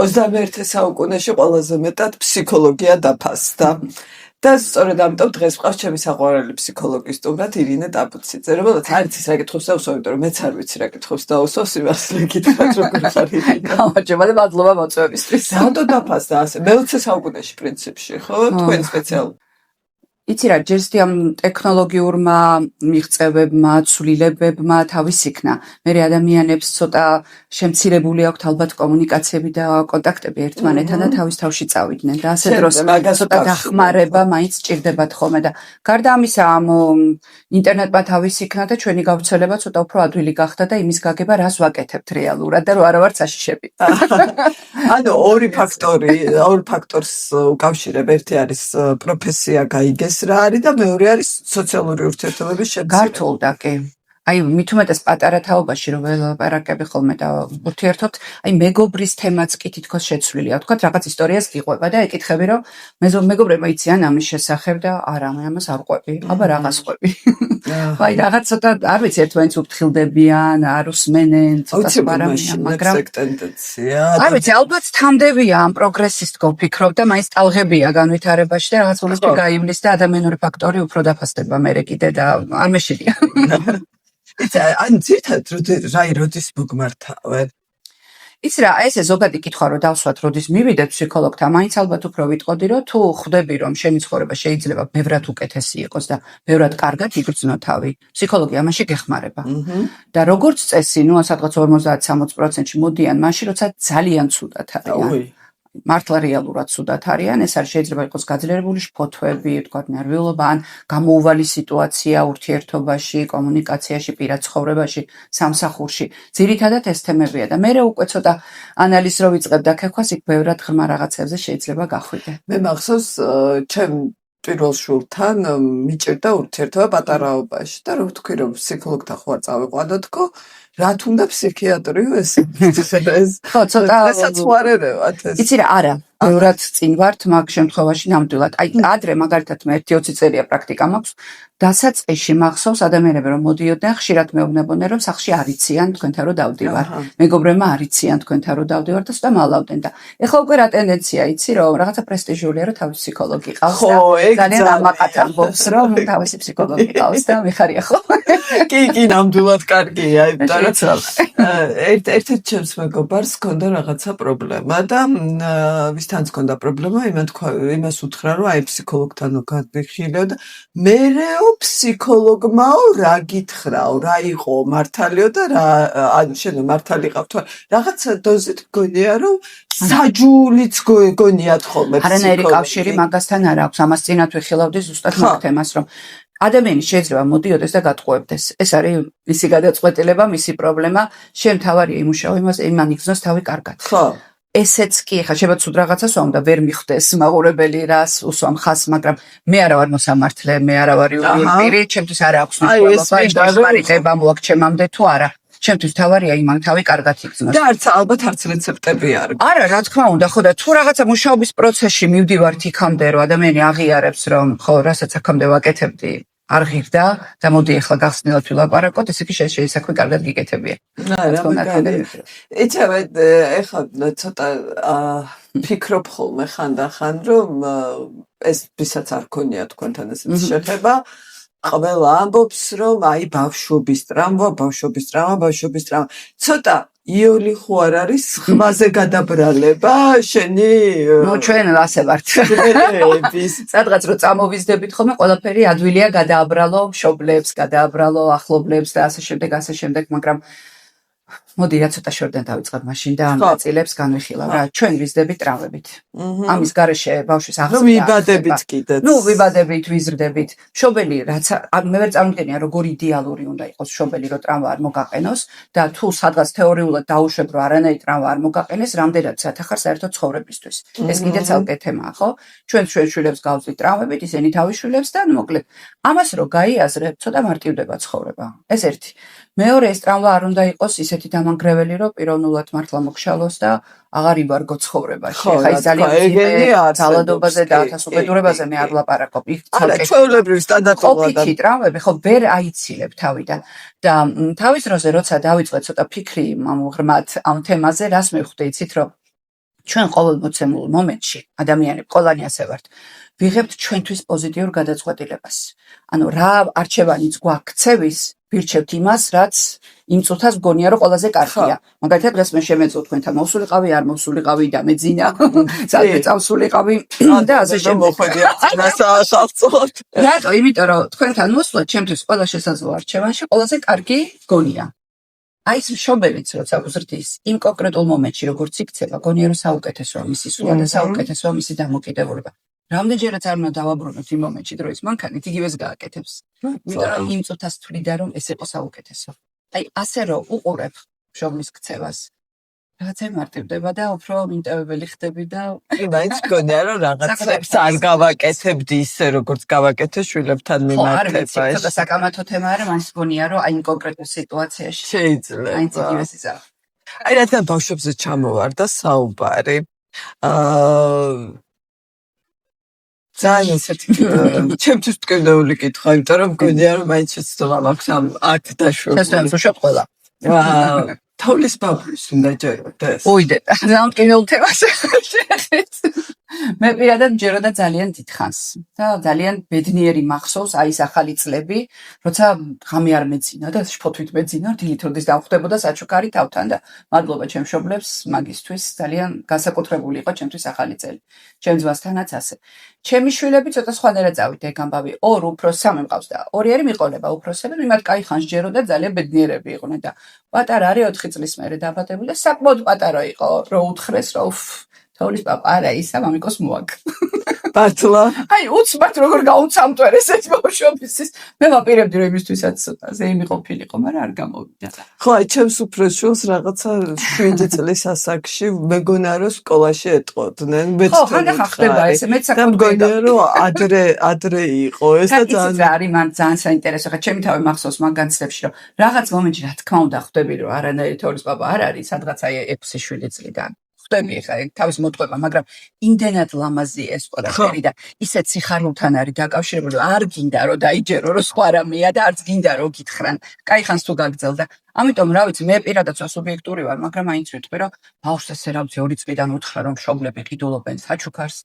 21 საუკუნეში ყველაზე მეტად ფსიქოლოგია დაფასდა. და სწორედ ამიტომ დღეს ვყავს ჩემი საყვარელი ფსიქოლოგი სტუმრად ირინე ტაბუციძე, რომელსაც არ იცის რა კითხავს დაუსვა, იმიტომ რომ მეც არ ვიცი რა კითხავს დაუსვა, სიმართლე გითხრათ როგორ ხარ ირინე. გამარჯობა და მადლობა მოწვევისთვის. რატო დაფასდა ასე? მე-20 საუკუნეში პრინციპში, ხო? თქვენ სპეციალურად. იცი რა, ჯერ ამ ტექნოლოგიურმა მიღწევებმა, ცვლილებებმა თავის იქნა. მე ადამიანებს ცოტა შემცირებული აქვთ ალბათ კომუნიკაციები და კონტაქტები ერთმანეთთან და თავის თავში წავიდნენ და ასე დროს ცოტა დახმარება მაინც სჭირდებათ ხოლმე და გარდა ამისა ამ ინტერნეტმა თავის იქნა და ჩვენი გავრცელება ცოტა უფრო ადვილი გახდა და იმის გაგება რას ვაკეთებთ რეალურად და რო არა ვარ საშიშები. ანუ ორი ფაქტორს უკავშირებ, ერთი არის პროფესია გაიგეს რა არის და მეორე არის სოციალური ურთიერთობების შემცირება. გართულდა კი. აი მით უმეტეს პატარა თაობაში რომ ველაპარაკები ხოლმე და ურთიერთობთ, აი მეგობრის თემაც კი თითქოს შეცვლილია. თქვათ რაღაც ისტორიას გიყვება და ეკითხები რომ მეგობრებმა იციან ამის შესახებ და არა, მე ამას არ ყვები. აბა რაღაც ყვები. აი რაღაც ცოტა არ ვიცი ერთმანეთს უფრთხილდებიან, არ უსმენენ, ცოტა სპარამიან, მაგრამ ტენდენცია. არ ვიცი, ალბათ თამდევია ამ პროგრესის თქო ვფიქრობ და მაინც ტალღებია განვითარებაში და რაღაც მომენტში გაივლის და ადამიანური ფაქტორი უფრო დაფასდება მერე კიდე და არ მეშინია. ან ძირთად რაი როდის მოგმართავენ? იცი რა, ესე ზოგადი კითხვა რომ დავსვათ, როდის მივიდეთ ფსიქოლოგთან, მაინც ალბათ უფრო ვიტყოდი, რომ თუ ხვდები, რომ შენი ცხოვრება შეიძლება ბევრად უკეთესი იყოს და ბევრად კარგად იგრძნო თავი, ფსიქოლოგი ამაში გეხმარება. და როგორც წესი, ნუ სადღაც 50-60%-ში მოდიან მაშინ, როცა ძალიან ცუდად არიან. მართლა რეალურად ცუდად არიან, ეს არ შეიძლება იყოს გაძლიერებული შფოთვები, თქვათ ნერვიულობა, ან გამოუვალი სიტუაცია ურთიერთობაში, კომუნიკაციაში, პირად ცხოვრებაში, სამსახურში. ძირითადად ეს თემებია და მე უკვე ცოტა ანალიზს რო ვიწყებ და ქექვას იქ ბევრად ღრმა რაღაცებზე შეიძლება გახვიდე. მე მახსოვს ჩემ პირველ შულთან მიჭირდა ურთიერთობა პატარაობაში და რო ვთქვი რომ ფსიქოლოგთან ხوار წავიყვანოთქო რა თუნდა ფსიქიატრიო ეს ხო ცოტა საცხოვრებელად ეს იცი რა არა ბევრად წინ ვართ მაგ შემთხვევაში ნამდვილად აი ადრე მაგალითად მე 1-20 წელია პრაქტიკა მაქვს დასაწყისში მახსოვს ადამიანები რომ მოდიოდნენ ხშირად მეუბნებოდნენ რომ სახლში არიციან თქვენთან რომ დავდივარ მეგობრებმა არიციან თქვენთან რომ დავდივარ და ცოტა მალავდნენ და ეხლა უკვე რა ტენდენცია იცი რომ რაღაცა პრესტიჟულია რომ თავის ფსიქოლოგი ყავს და ძალიან ამაყად ამბობს რომ თავისი ფსიქოლოგი ყავს და მიხარია ხო კი ნამდვილად კარგია ერთ-ერთ ჩემს მეგობარს ჰქონდა რაღაცა პრობლემა და ვისთანაც ჰქონდა პრობლემა იმას უთხრა რომ აი ფსიქოლოგთან გადიხილეო და მერეო ფსიქოლოგმაო რა გითხრაო რა იყო მართალიო და რა ანუ შენ მართალი ყავთ რაღაცა დოზით გონია რომ საჯულიც გონიათ ხოლმე არანაირი კავშირი მაგასთან არ აქვს ამას წინათ ვიხილავდი ზუსტად მაგ თემას რომ ადამიანი შეიძლება მოდიოდეს და გატყუებდეს. ეს არის მისი გადაწყვეტილება, მისი პრობლემა. შენ თავარია იმუშაო იმაზე, იმან იგზნოს თავი კარგად. ხო. ესეც კი, ხა შეიძლება ცუდ რაღაცას ვამ და ვერ მიხვდეს მაყურებელი რას უსვამ ხას, მაგრამ მე არა ვარ მოსამართლე, მე არა ვარ იურიდიული პირი, ჩემთვის არა აქვს მნიშვნელობა, მარიტება მოაქვს ჩემამდე თუ არა. ჩემთვის თავარია იმან თავი კარგად იგზნოს. და ალბათ არც რეცეპტები არ. არა, რა თქმა უნდა, ხო და თუ რაღაცა მუშაობის პროცესში მივდივართ იქამდე, რომ ადამიანი აღიარებს, რომ ხო, რასაც აქამდე ვაკეთებდი, არ ღირდა და მოდი ახლა გახსნილად ვილაპარაკოთ, ესე იგი შეისაქვე კარგად გიკეთებია. იცი ეხლა ცოტა ფიქრობ ხოლმე ხანდახან, რომ ეს ვისაც არ ქონია თქვენთან ესეთი შეხება, ყველა ამბობს, რომ აი ბავშვობის ტრავმა. ცოტა იოლი ხო არ არის ხმაზე გადაბრალება შენი ნუ ჩვენ ასე ვართ სადღაც რომ წამოვიზდებით ხოლმე ყველაფერი ადვილია გადააბრალო მშობლებს გადააბრალო ახლობლებს და ასე შემდეგ მაგრამ მოდი რა ცოტა შორიდან დავიწყებ მაშინ და ამ ნაწილებს განვიხილავ რა ჩვენ ვიზდებით ტრავმებით ამის გარეშე ბავშვის აღზრდა ვიბადებით კიდეც ნუ ვიბადებით ვიზრდებით მშობელი რაც მე ვერ წარმოვიდგენია როგორ იდეალური უნდა იყოს მშობელი რომ ტრავმა არ მოგაყენოს და თუ სადღაც თეორიულად დაუშვებ რომ არანაირი ტრავმა არ მოგაყენეს რამდენად საერთახარ საერთოდ ცხოვრებისთვის ეს კიდე ცალკე თემაა ხო ჩვენ შვილებს გავზვით ტრავმებით ისინი თავის შვილებს და მოკლედ ამას რო გაიაზრებ ცოტა მარტივდება ცხოვრება ეს ერთი მეორე ეს ტრავმა არ უნდა იყოს ისეთი დამანგრეველი რომ პიროვნულად მართლა მოგშალოს და აღარ იბარგო ცხოვრებაში. ხა ის ძალიან ძალადობაზე და ათასუბედურებაზე მე არ ვლაპარაკობ. იქ ცალკე ჩვეულებრივი სტანდარტულად ყოფითი ტრავმები ხო ვერ აიცილებ თავიდან. და თავის დროზე როცა დავიწყე ცოტა ფიქრი ღრმად ამ თემაზე, რას მივხვდი იცით რომ ჩვენ ყოველ მოცემულ მომენტში ადამიანები ყველანი ასე ვართ ვიღებთ ჩვენთვის პოზიტიურ გადაწყვეტილებას ანუ რა არჩევანიც გვაქცევის ვირჩევთ იმას რაც იმ წუთას გონია რომ ყველაზე კარგია მაგალითად დღეს მე შემეწო თქვენთან მოვსულიყავი არ მოვსულიყავი და მეძინა სადმე წავსულიყავი და ასე შემოხვედია წინასახალწოდ რატო იმიტომ რომ თქვენთან მოსვლა ჩემთვის ყველა შესაძლო არჩევანში ყველაზე კარგი გონია აი ეს მშობელიც როცა უზრდის იმ კონკრეტულ მომენტში როგორც იქცევა გონია რომ საუკეთესოა მისი სულა და საუკეთესოა მისი დამოკიდებულება რამდენჯერაც არ უნდა დავაბრუნოთ იმ მომენტში დროის მანქანით იგივეს გააკეთებს იმიტომ რომ იმ წუთას თვლიდა რომ ეს იყო საუკეთესო აი ასე რომ უყურებ მშობლის ქცევას რაღაცა მარტივდება და უფრო მიმტევებელი ხდები და მაინც გონია რომ რაღაცებს არ გავაკეთებდი ისე როგორც გავაკეთე შვილებთან მიმართება ეს და საკამათო თემა არა მაინც გონია რომ აი იმ კონკრეტულ სიტუაციაში შეიძლება აი იგივეს ისა აი რადგან ბავშვებზე ჩამოვარდა საუბარი ძალიან ისეთი ჩემთვის ტკბილეული კითხვა იმიტომ რომ გონია რომ მაინც შეცდომა მაქვს ამ აქ დაშვებული შესაძლოა შევ ყველა თოვლის ბაბულის უნდა ჯეროდეს ოიდე ძალიან ტკბილულ თემას შეეხეთ მე პირადად ჯეროდა ძალიან დიდხანს და ძალიან ბედნიერი მახსოვს აი ეს ახალი წლები როცა ღამე არ მეძინა და შფოთვით მეძინა დილით როდის დავხვდებოდა საჩუქარი თავთან და მადლობა ჩემ მშობლებს მაგისთვის ძალიან განსაკუთრებული იყო ჩემთვის ახალი წელი ჩემ ძმასთანაც ასე ჩემი შვილები ცოტა სხვანაირად წავიდა ეგ ამბავი ორ უფროს სამი მყავს და ორი არის მიყოლება უფროსები მიმართ კაი ხანს ჯეროდა ძალიან ბედნიერები იყვნენ და პატარა არის 4 წლის მერე დაბადებული და საკმაოდ პატარა იყო რო უთხრეს რომ თოვლის პაპა არა ისა მამიკოს მოაკ ბართლა აი უცბად როგორ გაუცამტვერეს ეს ბავშვობის მე ვაპირებდი რომ იმისთვისაც ზეიმი ყოფილიყო მაგრამ არ გამოვიდა ხო აი ჩემს უფროს შვილს რაღაცა 7 წლის ასაკში მეგონა რომ სკოლაში ეტყოდნენ მეც ხო ხანდახან ხდება ესე მეც საკმაოდ მეგონა რომ ადრე იყო ეს და ძალიან არის მან ძალიან საინტერესო ხა ჩემი თავი მახსოვს მაგ განცდებში რომ რაღაც მომენტში რა თქმა უნდა ხვდები რომ არანაირი თოვლის პაპა არ არის სადღაც აი 6-7 წლიდან ხდები ხა თავის მოტყვა მაგრამ იმდენად ლამაზი ეს ყველაფერი და ისეთ სიხარულთან არის დაკავშირებული რომ არ გინდა რომ დაიჯერო რომ სხვა რამეა და არც გინდა რომ გითხრან კაი ხანს თუ გაგძელდა ამიტომ რა ვიცი მე პირადად სუბიექტური ვარ მაგრამ მაინც ვიტყვი რომ ბავშვს ესე რა ვიცი 2 წლიდან უთხრა რომ მშობლები ყიდულობენ საჩუქარს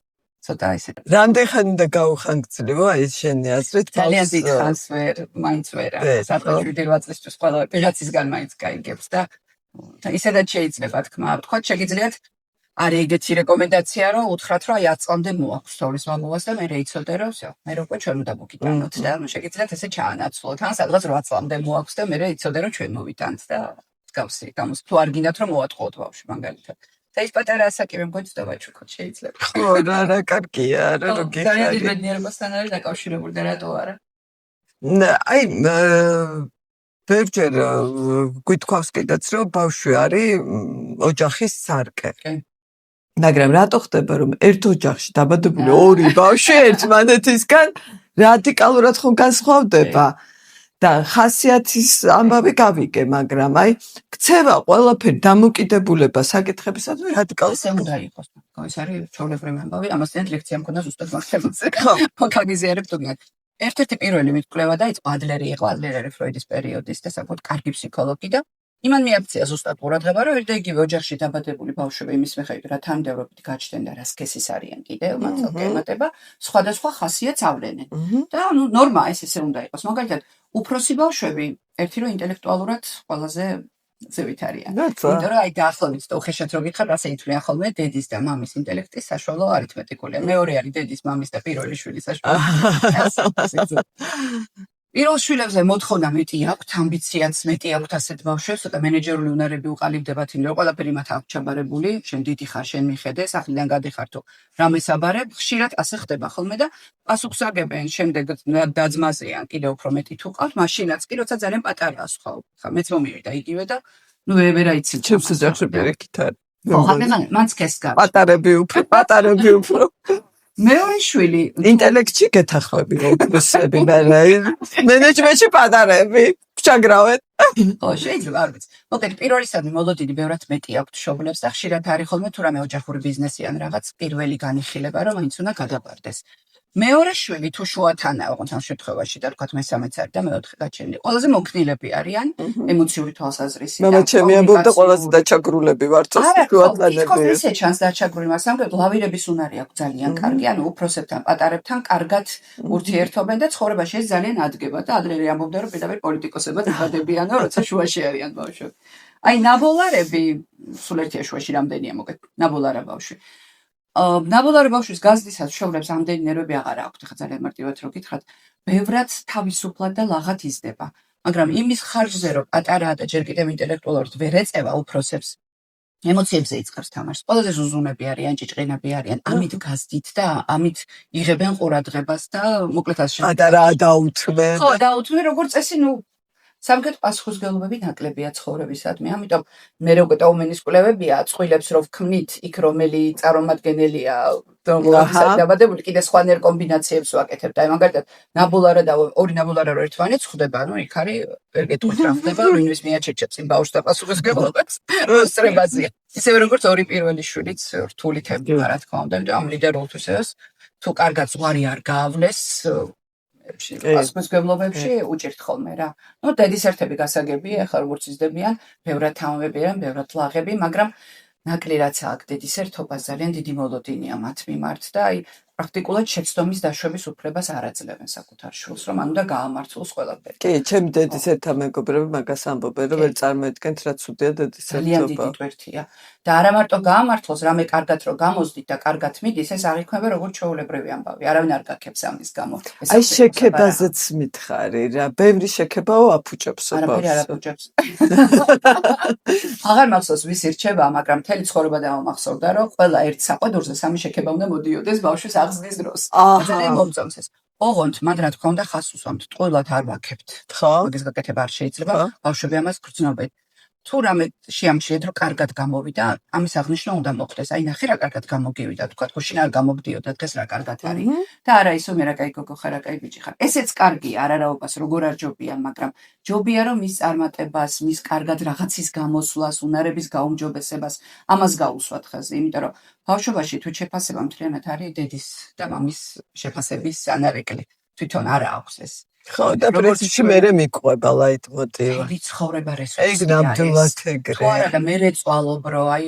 ცოტა ისე რამდენ ხანი და გაუხანგრძლივო აი ეს შენი აზრით ძალიან დიდ ხანს ვერ მაინც ვერა სადღაც 7-8 წლისთვის ყველა ვიღაცისგან მაინც გაიგებს და ისედაც შეიძლება თქმა თქვა შეგიძლიათ არის ეგეთი რეკომენდაცია რომ უთხრათ რომ აი 10 წლამდე მოაქვს თოვლის მამულას და მე რეიცოდე რომ всё მე უკვე ჩვენ უნდა მოგიტანოთ და შეგიძლიათ ესე ჩაანაცვლოთ ან სადღაც 8 წლამდე მოაქვს და მე რეიცოდე რომ ჩვენ მოვიტანთ და მსგავსი გამოს თუ არ გინდათ რომ მოატყუოთ ბავშვი მაგალითად და ის პატარა ასაკი მე მგონი ცოტა ვაჩუქოთ შეიძლება ხო რა კარგია რა როგორი ძალიან დიდ ბედნიერებასთან არის დაკავშირებული და რატო არა აი ბევრჯერ გვითქვავს კიდეც რომ ბავშვი არის ოჯახის სარკე მაგრამ რატო ხდება რომ ერთ ოჯახში დაბადებული ორი ბავშვი ერთმანეთისგან რადიკალურად ხომ განსხვავდება და ხასიათის ამბავი გავიგე მაგრამ აი ქცევა ყველაფერი დამოკიდებულება საკითხებისადმი რადიკალურად უნდა იყოს ეს არის ჩვეულებრივი ამბავი ამასთან ლექცია მქონდა ზუსტად მაგ თემაზე მაგაგიზიარებ თუნდაც ერთ-ერთი პირველი მიკვლევა დაიწყო ადლერი იყო ადლერი არის ფროიდის პერიოდის და საკუთარ კარგი ფსიქოლოგი და იმან მიაქცია ზუსტად ყურადღება რომ ერთ და იგივე ოჯახში დაბადებული ბავშვები იმის მიხედვით რა თანმიმდევრობით გაჩნდნენ და რა სქესის არიან კიდევ მათ ემატება სხვადასხვა ხასიათს ავლენენ და ნუ ნორმა ესე უნდა იყოს მაგალითად უფროსი ბავშვები ერთი რომ ინტელექტუალურად ყველაზე ზევით არიან იმიტომ რომ აი დაახლოებით უხეშად რო გითხრათ ასე ითვლიან ხოლმე დედის და მამის ინტელექტის საშუალო არითმეტიკულია მეორე არის დედის მამის და პირველი შვილის საშუალო პირველ შვილებზე მოთხოვნა მეტი აქვს, ამბიციაც მეტი აქვს ასეთ ბავშვებს, ცოტა მენეჯერული უნარები უყალიბდებათ, იმიტომ რომ ყველაფერი მათ აქვს ჩაბარებული, შენ დიდი ხარ, შენ მიხედე, სახლიდან გადიხარ თუ რამეს აბარებ, ხშირად ასე ხდება ხოლმე და პასუხს აგებენ, შემდეგ დაძმაზე ან კიდევ უფრო მეტი თუ ყავთ, მაშინაც კი როცა ძალიან პატარაა სხვა. ხა მეც მომივიდა იგივე და ნუ ვერაიცი. ჩემს ოჯახში პირიქით არის. ხო, ხა მანც კესკა. პატარები უფრო. მეორე შვილი ინტელექტში გეთახვები უფროსები მენეჯმენტში პატარები ჩაგრავეთ ხო შეიძლება არ ვიცი მოკეთ პირველისადმი მოლოდინი ბევრად მეტი აქვს მშობლებს და ხშირად არის ხოლმე თუ რამე ოჯახური ბიზნესი ან რაღაც პირველი განიხილება რომ მაინც უნდა გადაბარდეს მეორე შვილი თუ შუათანაა, ოღონდ ამ შემთხვევაში და თქვათ მესამეც არის და მეოთხე გაჩენილი. ყველაზე მოქნილები არიან ემოციური თვალსაზრისით. მამა ჩემი ამბობდა ყველაზე დაჩაგრულები ვართ შუათანები. თითქოს ისე ჩანს დაჩაგრული, მაგრამ ლავირების უნარი აქვს ძალიან კარგი, ანუ უფროსებთან, პატარებთან კარგად ურთიერთობენ და ცხოვრებაში ეს ძალიან ადგება და ადრე ამბობდა რომ პირდაპირ პოლიტიკოსებად იხადებიანო, როცა შუაში არიან ბავშვები. აი ნაბოლარები სულ ერთია შუაში რამდენია მოკეთ ნაბოლარა ბავშვი. ნაბოლარი ბავშვის გაზრდისაც შეურებს ამდენი ნერვები აღარ აქვს, ხა ძალიან მარტივად რო გითხრათ, ბევრად თავისუფლად და ლაღად იზრდება. მაგრამ იმის ხარჯზე რომ პატარაა და ჯერ კიდევ ინტელექტუალურად ვერ ეწევა უფროსებს, ემოციებზე იწყებს თამაშს. ყველაზე ზუზუნები არიან, ჭიჭყინები არიან, ამით გაზდით და ამით იღებენ ყურადღებას და მოკლედ ასე. პატარა დაუთმენ. ხო, დაუთმენ როგორც წესი, სამკეთ პასუხისმგებლობები ნაკლებია ცხოვრებისადმი. ამიტომ მე როგორ დაუმენის კვლევებია, წყვილებს რო ვქმნით, იქ რომელი წარმომადგენელია დაბადებული, კიდე სხვანაირ კომბინაციებს ვაკეთებ და აი მაგალითად ნაბოლარა და ორი ნაბოლარა რო ერთმანეთს ხვდება, ანუ იქ არის ვერ გეტყვით რა ხდება, ვინმეს მიაჩერჩებს იმ ბავშვს და პასუხისმგებლობას. სტრებაზია. ისევე როგორც ორი პირველი შვილიც რთული თემია, რა თქმა უნდა, ამ ლიდერულთვისას თუ კარგად ზღვარი არ გაავლეს პასუხისმგებლობებში უჭირთ ხოლმე რა. დედის ერთები გასაგებია, ახლა როგორც იზრდებიან, ბევრად თამამებიან, ბევრად ლაღები, მაგრამ ნაკლი რაც აქვს დედის ერთობას ძალიან დიდი მოლოდინია მათ მიმართ და აი პრაქტიკულად შეცდომის დაშვების უფლებას არ აძლევენ საკუთარ შვილს, რომ ანუ და გაამართლოს ყველაფერი. კი, ჩემი დედის ერთა მეგობრები მაგას ამბობენ, რომ ვერ წარმოედგენთ რა ცუდია დედის ერთობა. ძალიან დიდი ტვირთია. და არა მარტო გაამართლოს, რამე კარგად რო გამოსდით და კარგად მიდის, ეს არ იქმნება როგორც ჩვეულებრივი ამბავი. არავინ არ გაქებს ამის გამო. აი შეკებაზეც მითხარი რა, ბევრი შეკებაო აფუჭებს ბავშვს. არაფერი არ აფუჭებს. აღარ მახსოვს ვის ირჩება, მაგრამ მთელი ცხოვრება დავამახსოვრდა, რომ ყველა ერთ საყვედურზე სამი შეკება უნდა მოდიოდეს ბავშვის აღზრდის დროს. ძალიან მომწონს ეს. ოღონდ მან რა თქმა უნდა ხას უსვამთ, ტყუილად არ ვაკებთ. ხო? მაგის გაკეთება არ შეიძლება, ბავშვები ამას გრძნობენ. თუ რამე შეამჩნიეთ, რომ კარგად გამოვიდა, ამის აღნიშვნა უნდა მოხდეს. აი ნახე რა კარგად გამოგივიდა, თქვა გუშინ არ გამოგდიოდა, დღეს რა კარგად არის. და არა ისო მე რა კაი გოგო ხარ, რა კაი ბიჭი ხარ. ესეც კარგია, არარაობას როგორ არ ჯობია, მაგრამ ჯობია რომ მის წარმატებას, მის კარგად რაღაცის გამოსვლას, უნარების გაუმჯობესებას, ამას გაუსვათ ხაზი, იმიტომ რომ ბავშვობაში თუ შეფასება მთლიანად არის დედის და მამის შეფასების ანარეკლი. თვითონ არა აქვს ეს. ხო, და პრინციპში მერე მიყვება ლაიტმოტივი. ვიცხოვრება რესურსია. ეგ ნამდვილად ეგრე. თუ არა და მე რეწვალობრო, აი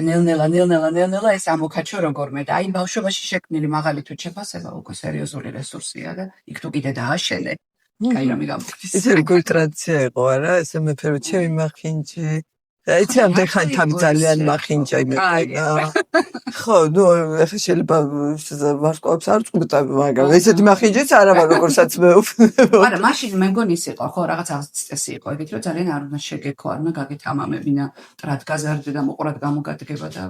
ნელ-ნელა ეს ამოქაჩო როგორმე და აი ბავშვობაში შექმნილი მაღალი თუ შეფასება უკვე სერიოზული რესურსია და იქ თუ კიდე დააშენე, კაი რამე გამოგდის. ისე როგორი ტრადიცია იყო არა, ესე მეფე რომ ჩემი მახინჯი იცი ამდენ ხანთან ძალიან მახინჯა იმეყა. ხო, ახლა შეიძლება ვარსკვლავს არ წყვიტები, მაგრამ ესეთი მახინჯიც არა ვარ როგორცაც მე. არა, მაშინ მე მგონი ის იყო, ხო, რაღაც წესი იყო, ეგეთ რომ ძალიან არ უნდა შეგექო, არ უნდა გაგეთამამებინა, ტრად გაზარდე და მოყურად გამოგადგება და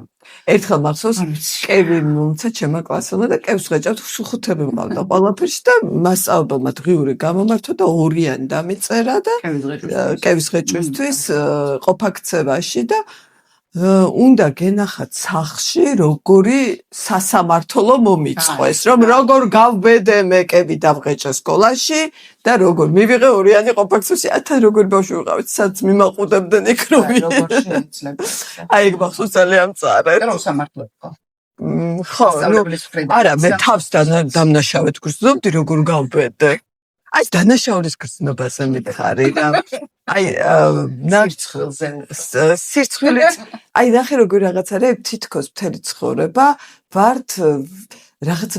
ერთხელ მახსოვს, კევი მომცა ჩემმა კლასელმა და კევს ღეჭავთ სუხუთები მყავდა ყველაფერში და მასწავლებელმა დღიური გამომართვა და ორიანი დამიწერა და კევის ღეჭვისთვის ყოფაქცევაში და უნდა გენახათ სახლში როგორი სასამართლო მომიწყოს, რომ როგორ გავბედე მე კევი დავღეჭე სკოლაში და როგორ მივიღე ორიანი ყოფაქცევაში, ათა როგორ ბავშვი ვიყავით, სადაც მიმაყუდებდნენ იქ რომ როგორ შეიძლება. აი ეგ მახსოვს ძალიან მწარედ. და სამართლო იყო. ხო, არა, მე თავს დამნაშავედ გრძნობდი როგორ გავბედე. აი დანაშაულის გრძნობაზე მითხარი რა. აი სირცხვილით აი ნახე როგორ რაღაც არის თითქოს მთელი ცხოვრება ვართ რაღაც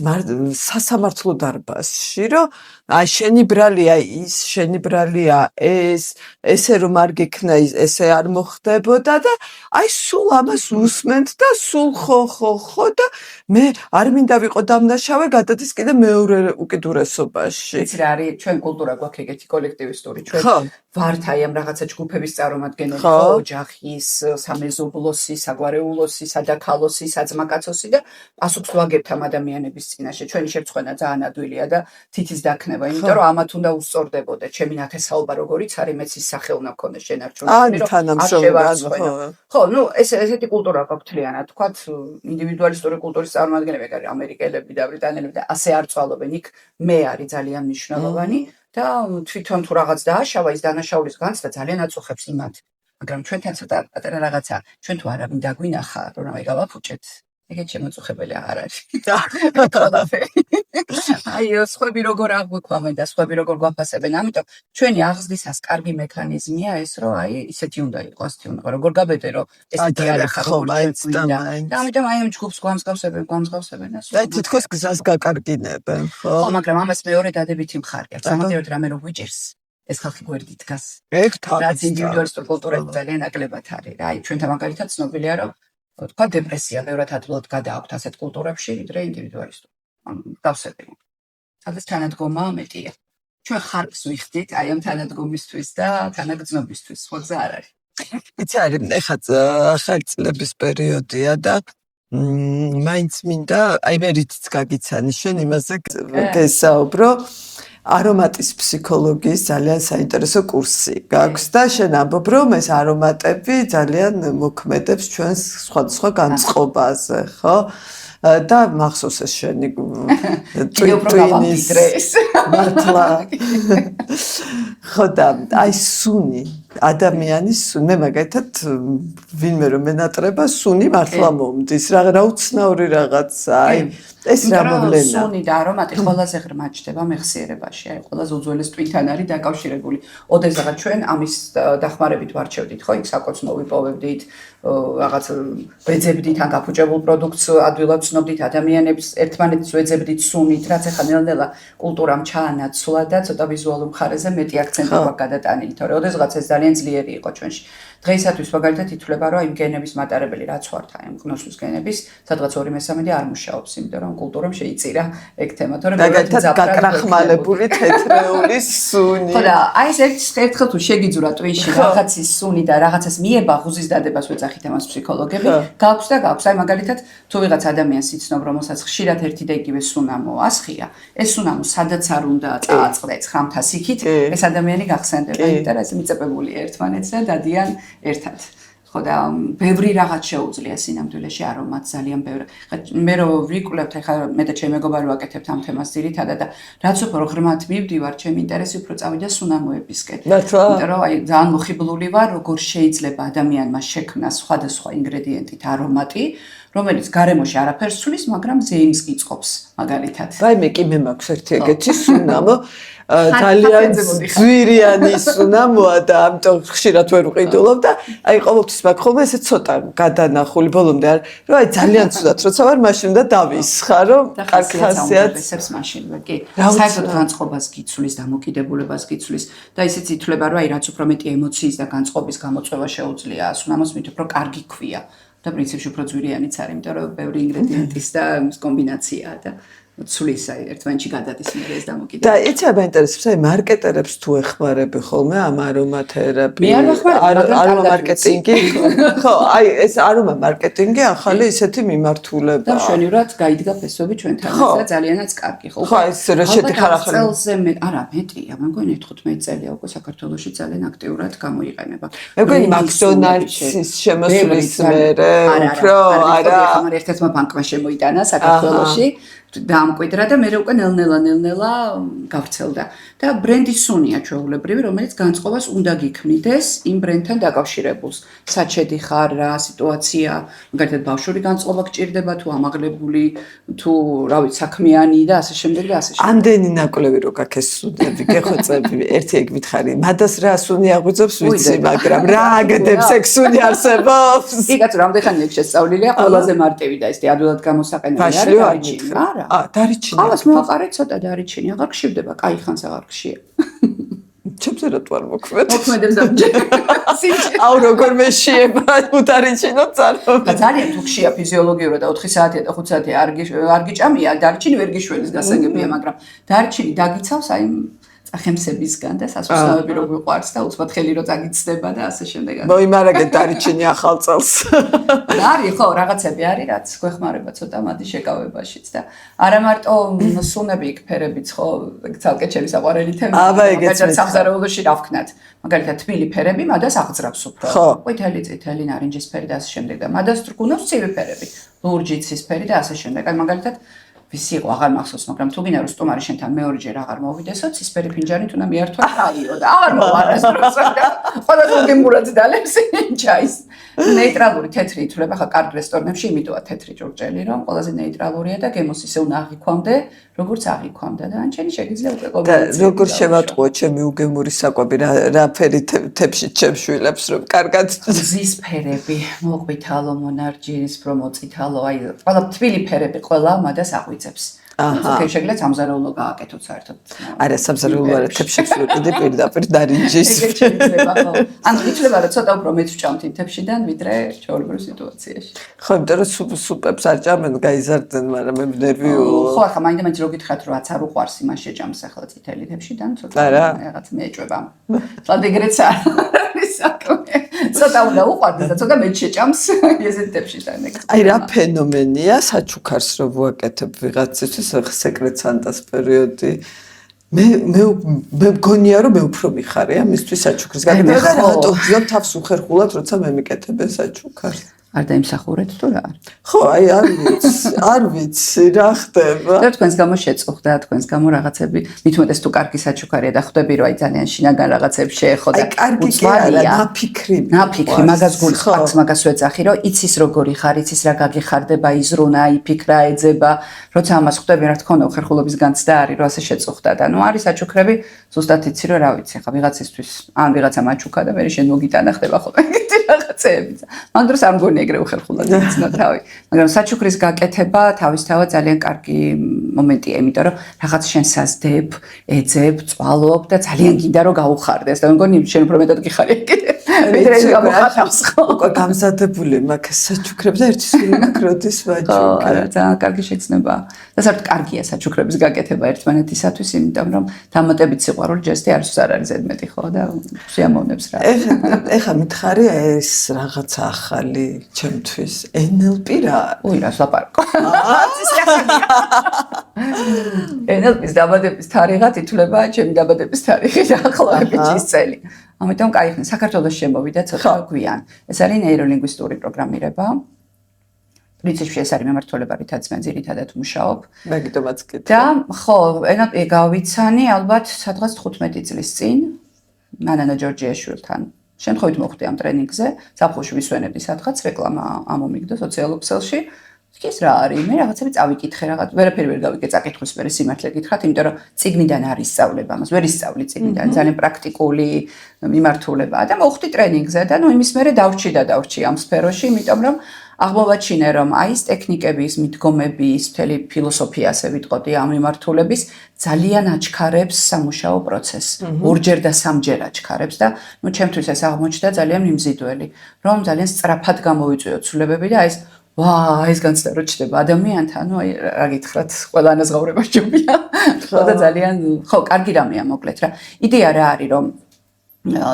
სასამართლო დარბაზში რომ აი შენი ბრალია ის შენი ბრალია ესე რომ არ გექნა ესე არ მოხდებოდა და აი სულ ამას უსმენთ და სულ ხო და მე არ მინდა ვიყო დამნაშავე გადადის კიდე მეორე უკიდურესობაში. იცი რა არის ჩვენ კულტურა გვაქვს ეგეთი კოლექტივისტური ჩვენ ვართ აი ამ რაღაცა ჯგუფების წარმომადგენელი ხო ოჯახის სამეზობლოსი საგვარეულოსი სადაქალოსი საძმაკაცოსი და პასუხს ვაგებთ ამ ადამიანების წინაშე ჩვენი შეწყვეტა ძალიან ადვილია და თითის დაქნება იმიტომ რომ ამათ უნდა უსწორდებოდე ჩემი ნათესაობა როგორიც არის მეც ის სახე უნდა მქონდეს შენარჩუნებული რომ ხო ნუ ესეთი კულტურა გვაქვს თლიანად თქვათ ინდივიდუალისტური კულტურის წარმომადგენლები არის ამერიკელები და ბრიტანელები და ასე არ წვალობენ იქ მე არის ძალიან მნიშვნელოვანი და თვითონ თუ რაღაც დააშავა ის დანაშაულის განცდა ძალიან აწუხებს იმათ მაგრამ ჩვენთან ცოტა პატარა რაღაცა ჩვენ თუ არავინ დაგვინახა რომ აი გავაფუჭეთ ეგეთ შემოწუხებელი არ არის. ყველაფერი. აი, სხვები როგორ აღვიქვამენ და სხვები როგორ გვაფასებენ. ამიტომ ჩვენი აღზრდისას კარგი მექანიზმია ეს, რომ აი, ისეთი უნდა იყოს, ასეთი უნდა. როგორ გაბედე, რომ ესეთი არ ახლა ხო, მაინც და მაინც. და ამიტომ აი ამ ჯგუფს გვამსგავსებენ და აი, თითქოს გზას გაკარგინებენ, ხო? ხო, მაგრამ ამას მეორე დადებითი მხარე აქვს. სამაგიეროდ რამე რო გვიჭირს, ეს ხალხი გვერდით დგას. ეგ რაც თავის ინდივიდუალისტურ კულტურაში ძალიან ნაკლებად არის რა. აი, ჩვენთან მაგალითად ცნობილია, რომ თქვა დეპრესია ბევრად ადვილად გადააქვთ ასეთ კულტურებში, ვიდრე ინდივიდუალისტურ. ანუ გავსებენ. სადაც თანადგომა მეტია. ჩვენ ხარკს ვიხდით აი ამ თანადგომისთვის და თანაგრძნობისთვის, ხო გზა არ არის. იცი არის, ეხლა ახალი წლების პერიოდია და მაინც მინდა, აი მე რითიც გაგიცანი, შენ იმაზე გესაუბრო, არომატის ფსიქოლოგიის ძალიან საინტერესო კურსი გაქვს და შენ ამბობ, რომ ეს არომატები ძალიან მოქმედებს ჩვენს სხვადასხვა განწყობაზე, ხო? და მახსოვს ეს შენი ტვინის მართლა ხო და აი სუნი ადამიანის სუნი მე მაგალითად ვინმე რომ მენატრება სუნი მართლა მომდის რა უცნაური რაღაცა აი ეს რა მოვლენა სუნი და არომატი ყველაზე ღრმად ჩდება მეხსიერებაში აი ყველაზე უძველეს ტვინთან არის დაკავშირებული ოდესღაც ჩვენ ამის დახმარებით ვარჩევდით ხო იქ საკოცნო ვიპოვებდით რაღაც ვეძებდით ან გაფუჭებულ პროდუქტს ადვილად ვცნობდით ადამიანებს ერთმანეთს ვეძებდით სუნით რაც ახლა ნელ-ნელა კულტურამ ჩაანაცვლა და ცოტა ვიზუალურ მხარეზე მეტი აქცენტი აქვს გადატანილი თორე ოდესღაც ეს ძალიან ძლიერი იყო ჩვენში დღეისათვის მაგალითად ითვლება რომ იმ გენების მატარებელი რაც ვართ აი ამ გნოსვის გენების სადღაც 2/3 არ მუშაობს იმიტომ რომ კულტურამ შეიწირა ეგ თემა თორე მაგალითად გაკრახმალებული თეთრეული სუნი ხო და აი ეს ერთხელ თუ შეგიძურა ტვინში რაღაცის სუნი და რაღაცას მიება ღუზის დადებას ვეძახით ამას ფსიქოლოგები გაქვს და გაქვს აი მაგალითად თუ ვიღაც ადამიანს იცნობ რომელსაც ხშირად ერთი და იგივე სუნა მოასხია ეს სუნამო სადაც არ უნდა წააწყდეს ხამთას იქით ეს ადამიანი გახსენდება იმიტომ რომ ეს მიწებებულია ერთმანეთს და დადიან ერთად ხო და ბევრი რაღაც შეუძლია სინამდვილეში არომატ ძალიან ბევრი მე რო ვიკვლევთ ახლა მე და ჩემი მეგობარი ვაკეთებთ ამ თემას ძირითადად და რაც უფრო ღრმად მივდივარ ჩემი ინტერესი უფრო წავიდა სუნამოებისკენ იმიტომ რომ აი ძალიან მოხიბლული ვარ როგორ შეიძლება ადამიანმა შექმნა სხვადასხვა ინგრედიენტით არომატი რომელიც გარემოში არაფერს ცulis მაგრამ ზეიმს გიწყობს მაგალითად აი მე კი მე მაქვს ერთი ეგეთი სუნამო ძალიან ძვირიანი სუნამოა და ამიტომ ხშირად ვერ ვყიდულობ და აი ყოველთვის მაქვს ხოლმე ესე ცოტა გადანახული ბოლომდე არ რომ აი ძალიან ცუდად როცა ვარ მაშინ უნდა დავისხარო კარგ ხასიათს მაშინვე კი საერთოდ განწყობას გიცulis დამოკიდებულებას გიცulis და ისიც ითვლება რომ აი რაც უფრო მეტი ემოციის და განწყობის გამოწვევა შეუძლია სუნამოს მით უფრო კარგი ქვია და პრინციპში უფრო ძვირიანიც არის იმიტომ რომ ბევრი ინგრედიენტის და კომბინაციაა და ცulis აი ერთმანეთში გადადის მე ეს დამოკიდებულება. და იცი აბა ინტერესებს აი მარკეტერებს თუ ეხმარები ხოლმე ამ არომათერაპია. მე არ ვეხმარებ, არომა მარკეტინგი. ხო, აი ეს არომა მარკეტინგი ახალი ისეთი მიმართულება. და მშვენივრად გაიდგა ფესვები ჩვენთანაც და ძალიანაც კარგი ხო. ხო, ეს რა შეთიხარ ახალი. წელზე მე არა მეტია, მე მგონი 15 წელია უკვე საქართველოში ძალიან აქტიურად გამოიყენება. მე მგონი მაკდონალდსის შემოსვლის მერე უფრო არა ერთ-ერთმა ბანკმა შემოიტანა საქართველოში. დაამკვიდრა და მე უკვე ნელ-ნელა გავრცელდა და ბრენდი სუნია ჩვეულებრივი რომელიც განწყობას უნდა გიქმნიდეს იმ ბრენდთან დაკავშირებულს საჩედი ხარ რა სიტუაცია მაგალითად ბავშვური განწყობა გჭირდება თუ ამაღლებული თუ რა ვიცი საქმიანი და ასე შემდეგ და ასე შემდეგ ამდენი ნაკვლევი რო გაქვს ეს სუნები გეხოცები ერთი ეგ მითხარი მადას რა სუნი აღვიძობს ვიცი მაგრამ რა აგდებს ეგ სუნი არსებობს იქაც რამდენხანია შესწავლილია ყველაზე მარტივი და ეს ადვილად გამოსაყენებელი არის დარიჩინი არა დარიჩინი. ამას მოაყარე ცოტა დარიჩინი, აღარ გშივდება, კაი ხანს აღარ გშია. ჩემზე რა თუ არ მოქმედებს. მოქმედებს ამჯერ. აუ როგორ მეშიება, უდარიჩინო წარობ. ძალიან თუ გშია ფიზიოლოგიურად და 4 საათია და 5 საათია არ გიჭამია, დარიჩინი ვერ გიშველის გასაგებია, მაგრამ დარიჩინი დაგიცავს აი ახემსებისგან და სასწაულები რო გვიყვარს და უცბად ხელი რო წაგიცდება და ასე შემდეგ. მოიმარაგეთ დარიჩინი ახალ წელს. არის ხო, რაღაცები არის, რაც გვეხმარება ცოტა მათი შეკავებაშიც და არა მარტო სუნები იქ ფერებიც ხო, ცალკე ჩემი საყვარელი თემა. აბა ეგეც მე. სამზარეულოში რა ვქნათ? მაგალითად თბილი ფერები მადას აღძრავს უფრო. ყვითელი, წითელი, ნარინჯისფერი და ასე შემდეგ და მადას ტრგუნავს ცივი ფერები. ლურჯი, ცისფერი და ასე შემდეგ. აი მაგალითად ვისი იყო აღარ მახსოვს, მაგრამ თუ გინდა რომ სტუმარი შენთან მეორეჯერ აღარ მოვიდესო, ცისფერი ფინჯანით უნდა მიართვა რაიო და აღარ მოვარასდროს და ყველაზე უგემურად დალებს ჩაის. ნეიტრალური თეთრი ითვლება ხა კარგ რესტორნებში, იმიტოა თეთრი ჭურჭელი, რომ ყველაზე ნეიტრალურია და გემოს ისე უნდა აღიქვამდე, როგორც აღიქვამდა და ანჩენი შეგიძლია უკვე კომბინაცია. და როგორ შევატყუო ჩემი უგემური საკვები, რა ფერი თებში ჩემშვილებს რომ კარგად ზის ფერები, მოყვითალო, მონარჯისფრო, მოწითალო, აი ყველა თბილი ფერები ყველა მადას აღვიძებს. აჰა. შეგიძლიათ სამზარეულო გააკეთოთ საერთოდ. არა, სამზარეულო არა, თებში ვიყიდე პირდაპირ დარინჯის. ანუ ითვლება რომ ცოტა უფრო მეც ვჭამთ თებშიდან, ვიდრე ჩვეულებრივ სიტუაციაში. ხო, იმიტომ რომ სუპებს არ ჭამენ, გაიზარდნენ, მაგრამ მე ნერვიულ. ხო, ახლა მაინდა-მაინც რო გითხრათ რომ რაც არ უყვარს იმას შეჭამს ახლა წითელი თებშიდან, ცოტა რაღაც მეეჭვება. სლანდეგრეც არის საქმე. ცოტა უნდა უყვარდეს და ცოტა მეც შეჭამს ესეთ თებშიდან. აი რა ფენომენია საჩუქარს რო ვაკეთებ ვიღაცისთვის სეკრეტ სანტას პერიოდი. მე მგონია რომ მე უფრო მიხარია მისთვის საჩუქრის გაკეთება და რატო ვზობ თავს უხერხულად როცა მე მიკეთებ საჩუქარს. არ დაიმსახურეთ თუ რა? ხო, აი არ ვიცი რა ხდება. და თქვენს გამო შეწუხდა, თქვენს გამო რაღაცები, მით უმეტეს თუ კარგი საჩუქარია და ხვდები რომ აი ძალიან შინაგან რაღაცებს შეეხო და კარგი კი არა, ნაფიქრი. ნაფიქრი, მაგას გულწრფელს მაგას ვეძახი, რომ იცის როგორი ხარ, იცის რა გაგიხარდება, იზრუნა, იფიქრა, ეძება, როცა ამას ხვდები რა თქმა უნდა ხერხულობის განცდა არის, რომ ასე შეწუხდა და ნუ არის საჩუქრები, ზუსტად იცი რომ რა ვიცი, ხა ვიღაცისთვის, ან ვიღაცა მაჩუქა და მე შენ მოგიტანა ხდება ხოლმე ეგეთი რაღაცეები. მაგ დროს არ მგონია ეგრე უხერხულად იცნო თავი. მაგრამ საჩუქრის გაკეთება თავისთავად ძალიან კარგი მომენტია, იმიტომ რომ რაღაც შენ საზდებ, ეძებ, წვალობ და ძალიან გინდა რომ გაუხარდეს და მგონი შენ უფრო მეტად გიხარი კიდე. ვიდრე გამოხატავს ხო? უკვე გამზადებული მაქვს საჩუქრები და ერთი სული მაქროდის ვაჩუქა. არა, ძალიან კარგი შეგრძნება. და საერთოდ კარგია საჩუქრების გაკეთება ერთმანეთისათვის, იმიტომ რომ დამატებით სიყვარული ჯესტი არც არ არის ზედმეტი ხო და შეამოვნებს რა. ეხლა მითხარი ეს რაღაცა ახალი ჩემთვის NLP რა? უი რა საპარკო. NLP-ის დაბადების თარიღად ითვლება ჩემი დაბადების თარიღი და ახლავე ჯის წელი. ამიტომ კაი ხნა საქართველოს შემოვიდა ცოტა გვიან. ეს არის ნეიროლინგვისტური პროგრამირება. პრინციპში ეს არის მემართულება, რითაც მე ძირითადად ვმუშაობ. მე კიდევაც კიდე. და ხო, NLP გავიცანი ალბათ სადღაც 15 წლის წინ ნანანა ჯორჯიაშვილთან. შემთხვევით მოხვდი ამ ტრენინგზე, საფხულში ვისვენებდი სადღაც რეკლამა ამომიგდო სოციალურ ქსელში. ის რა არის? მე რაღაცები წავიკითხე, რაღაც ვერაფერი ვერ გავიგე წაკითხვის მერე სიმართლე გითხრათ, იმიტომ რომ წიგნიდან არ ისწავლება ამას, ვერ ისწავლი წიგნიდან, ძალიან პრაქტიკული მიმართულებაა და მოვხვდი ტრენინგზე და ნუ იმის მერე დავრჩი ამ სფეროში, იმიტომ რომ აღმოვაჩინე რომ აი ეს ტექნიკების, მიდგომების, მთელი ფილოსოფია ასე ვიტყოდი ამ მიმართულების ძალიან აჩქარებს სამუშაო პროცესს. ორჯერ და სამჯერ აჩქარებს და ნუ ჩემთვის ეს აღმოჩნდა ძალიან მიმზიდველი, რომ ძალიან სწრაფად გამოვიწვიო ცვლილებები და ეს ვა, ეს განცდა რო ჩდება ადამიანთან, ну, აი რა გითხრათ, ყველა ანაზღაურება ჯობია. ხო და ძალიან, ხო, კარგი რამეა მოკლედ რა. იდეა რა არის, რომ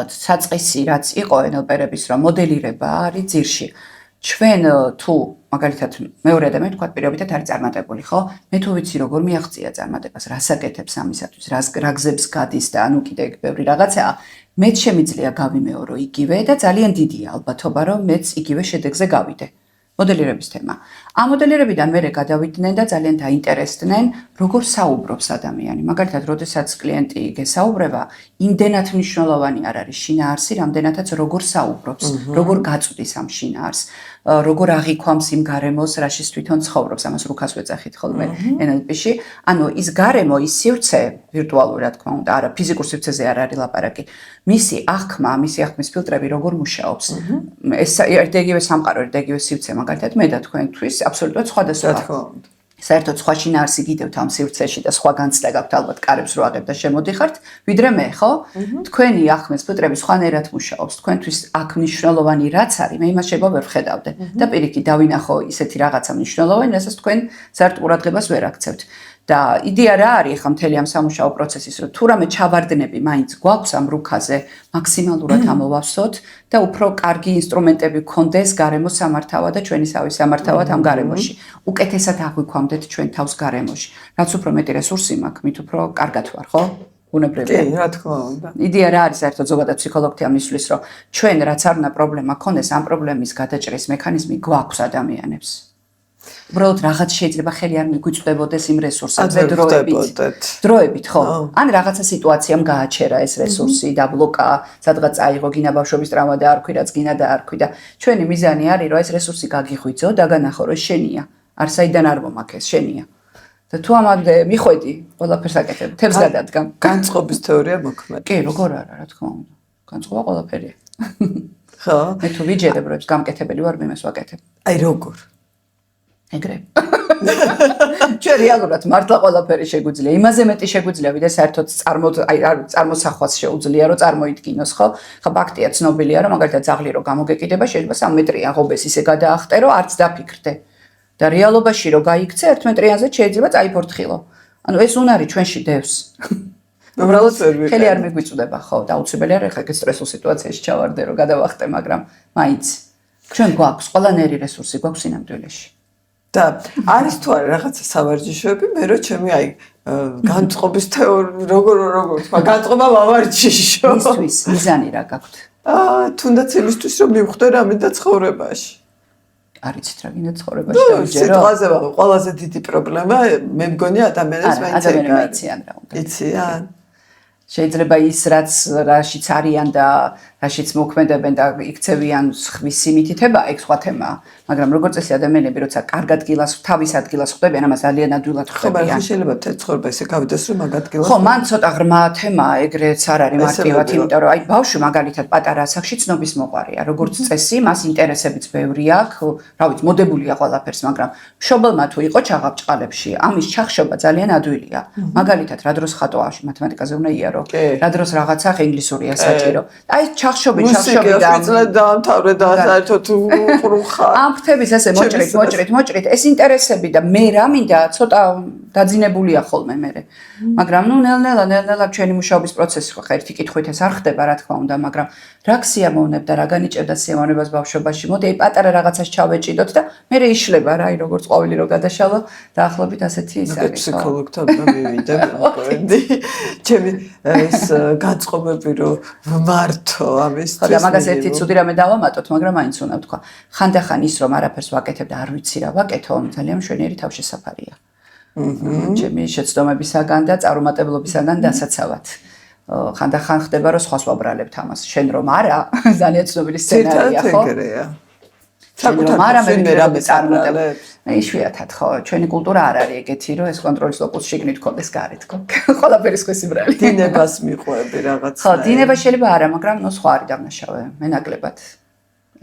საწყისი რაც იყო NLP-რების, რომ მოდელირება არის ძირში. ჩვენ თუ მაგალითად მეორე ადამიანი თქვა პირობითად არის წარმატებული, ხო? მე თუ ვიცი როგორ მიაღწია წარმატებას, რას აკეთებს ამისათვის, რა გზებს გადის და ანუ კიდე ბევრი რაღაცაა, მეც შემიძლია გავიმეორო იგივე და ძალიან დიდია ალბათობა, რომ მეც იგივე შედეგზე გავიდე. მოდელირების თემა. ამ მოდელირებიდან მერე გადავიდნენ და ძალიან დაინტერესდნენ, როგორ საუბრობს ადამიანი. მაგალითად, როდესაც კლიენტი გესაუბრება, იმდენად მნიშვნელოვანი არ არის შინაარსი, რამდენადაც როგორ საუბრობს, როგორ გაწვდის ამ შინაარსს, როგორ აღიქვამს იმ გარემოს, რაშიც თვითონ ცხოვრობს, ამას რუქას ვეძახით ხოლმე NLP-ში. ანუ ის გარემო, ის სივრცე, ვირტუალური რა თქმა უნდა, არა, ფიზიკურ სივრცეზე არ არის ლაპარაკი. მისი აღქმის ფილტრები როგორ მუშაობს. ეს ერთიგივე სამყარო, ერთიგივე სივრცე, მაგალითად, მე და თქვენთვის აბსოლუტურად სხვადასხვა. საერთოდ სხვა შინაარსი გიდევთ ამ სივრცეში და სხვა განცდა გაქვთ ალბათ კარებს რო აღებ და შემოდიხართ, ვიდრე მე, ხო? თქვენი აღქმის ფილტრები სხვანაირად მუშაობს. თქვენთვის აქ მნიშვნელოვანი რაც არის, მე იმას შეიძლება ვერ ვხედავდე. და პირიქით დავინახო ისეთი რაღაცა მნიშვნელოვანი, რასაც თქვენ საერთოდ ყურადღებას ვერ აქცევთ. და იდეა რა არის ახლა მთელი ამ სამუშაო პროცესის, რომ თუ რამე ჩავარდნები მაინც გვაქვს ამ რუქაზე, მაქსიმალურად ამოვავსოთ და უფრო კარგი ინსტრუმენტები გქონდეს გარემოს სამართავად და ჩვენისავე სამართავად ამ გარემოში. უკეთესად აღვიქვამდეთ ჩვენ თავს გარემოში. რაც უფრო მეტი რესურსი მაქვს, მით უფრო კარგად ვარ, ხო? უნებრივია. კი, რა თქმა უნდა. იდეა რა არის საერთოდ ზოგადად ფსიქოლოგია მისვლის, რომ ჩვენ რაც არ უნდა პრობლემა გქონდეს, ამ პრობლემის გადაჭრის მექანიზმი გვაქვს ადამიანებს. უბრალოდ რაღაც შეიძლება ხელი არ მიგვიწვდებოდეს იმ რესურსებზე დროებით, ხო? ან რაღაცა სიტუაციამ გააჩერა ეს რესურსი, დაბლოკა, სადღაც წაიღო გინა ბავშვობის ტრავმა და არ ქვი, რაც გინა და არ ქვი და ჩვენი მიზანი არის, რომ ეს რესურსი გაგიხვიძო და განახო, რომ შენია. არ საიდან არ მომაქეს, შენია. და თუ ამამდე მიხვედი, ყველაფერს აკეთებ, თებს გადადგამ. განწყობის თეორია მოქმედი. კი, როგორ არა, რა თქმა უნდა. განწყობა ყველაფერია. ხო? მე თუ ვიჯერებ, რომ გამკეთებელი ვარ, მიმეს ვაკეთებ. აი როგორ? ეგრე. ჩვენ რეალურად მართლა ყველაფერი შეგვიძლია. იმაზე მეტი შეგვიძლია, ვიდრე საერთოდ წარმოსახვას შეუძლია, რომ წარმოიდგინოს, ხო? ხა ფაქტია, ცნობილია, რომ მაგალითად ძაღლი რო გამოგეკიდება, შეიძლება 3 მეტრიან ღობეს ისე გადაახტე, რომ არც დაფიქრდე. და რეალობაში რო გაიქცე 1 მეტრიანზე შეიძლება წაიფორთხილო. ანუ ეს უნარი ჩვენში დევს. უბრალოდ ხელი არ მიგვიწვდება, ხო, დაუცებელია რა ხა სტრესულ სიტუაციაში ჩავარდე, რომ გადავახტე, მაგრამ მაინც ჩვენ გვაქვს ყველანაირი რესურსი გვაქვს სინამდვილეში. და არის თუ არა რაღაცა სავარჯიშოები, მე რო ჩემი აი განწყობის თეორია როგორ თქვა, განწყობა მავარჯიშო. მისთვის მიზანი რა გაქვთ? თუნდაც იმისთვის რომ მივხვდე რამე და ცხოვრებაში. არიცით რა გინდა ცხოვრებაში დავიჯერო. სიტყვაზე ვაღე ყველაზე დიდი პრობლემა მე მგონია ადამიანებს იციან რა უნდა. იციან. შეიძლება ის რაც რაშიც არიან და რაშიც მოქმედებენ და იქცევიან ხვის სიმითითება, ეგ სხვა თემაა. მაგრამ როგორც წესი ადამიანები როცა კარგად გილას თავის ადგილას ხვდებიან, ამას ძალიან ადვილად ხვდებიან. ხო, შეიძლება ცხოვრება ესე გავიდეს რომ მაგ ადგილას. ხო, მან ცოტა ღრმა თემაა, ეგრეც არ არის მარტივად, იმიტომ რომ აი ბავშვი მაგალითად პატარა ასაკში ცნობის მოყარია. როგორც წესი, მას ინტერესებიც ბევრი აქვს, რა ვიცი, მოდებულია ყველაფერს, მაგრამ მშობელმა თუ იყო ჩაღაბჭყალებში, ამის ჩახშობა ძალიან ადვილია. მაგალითად, რა დროს ხატვაში მათემატიკაზე უნდა იარო, რა დროს რაღაცა ინგლისურია საჭირო. აი ჩახშობი და დაამთავრე და საერთოდ უყრუხარ. ამ ფრთების ესე მოჭრით, ეს ინტერესები და მე რა მინდა ცოტა დაძინებულია ხოლმე მე. მაგრამ ნუ ნელ-ნელა ჩვენი მუშაობის პროცესი ხო ხა ერთი კითხვით ეს არ ხდება რა თქმა უნდა, მაგრამ რა ქსიამოვნებ და რა განიჭერდა სიამოვნებას ბავშვობაში, მოდი აი პატარა რაღაცას ჩავეჭიდოთ და მე იშლება რა, აი როგორც ყვავილი რო გადაშალა დაახლოებით ასეთი ის არის. ფსიქოლოგთან მივიდე მოკლედი. ჩემი ეს განწყობები რო ვმართო ამის ხო და მაგას ერთი ცუდი რამე დავამატოთ, მაგრამ მაინც უნდა ვთქვა. ხანდახან ის რომ არაფერს ვაკეთებ და არ ვიცი რა ვაკეთო, ძალიან მშვენიერი თავშესაფარია. ჩემი შეცდომებისაგან და წარუმატებლობისაგან დასაცავად. ხანდახან ხდება რომ სხვას ვაბრალებთ ამას. შენ რომ არა, ძალიან ცნობილი სცენარია, ხო? საკუთარ მე რამე წარმატებ. იშვიათად ხო, ჩვენი კულტურა არ არის ეგეთი, რომ ეს კონტროლის ლოკუსი შიგნით გქონდეს გარეთ, ხო? ყველაფერის ხესიბრალი. დინებას მიყვები რაღაც. ხო, დინება შეიძლება არა, მაგრამ ნუ სხვა არის დამნაშავე, მე ნაკლებად.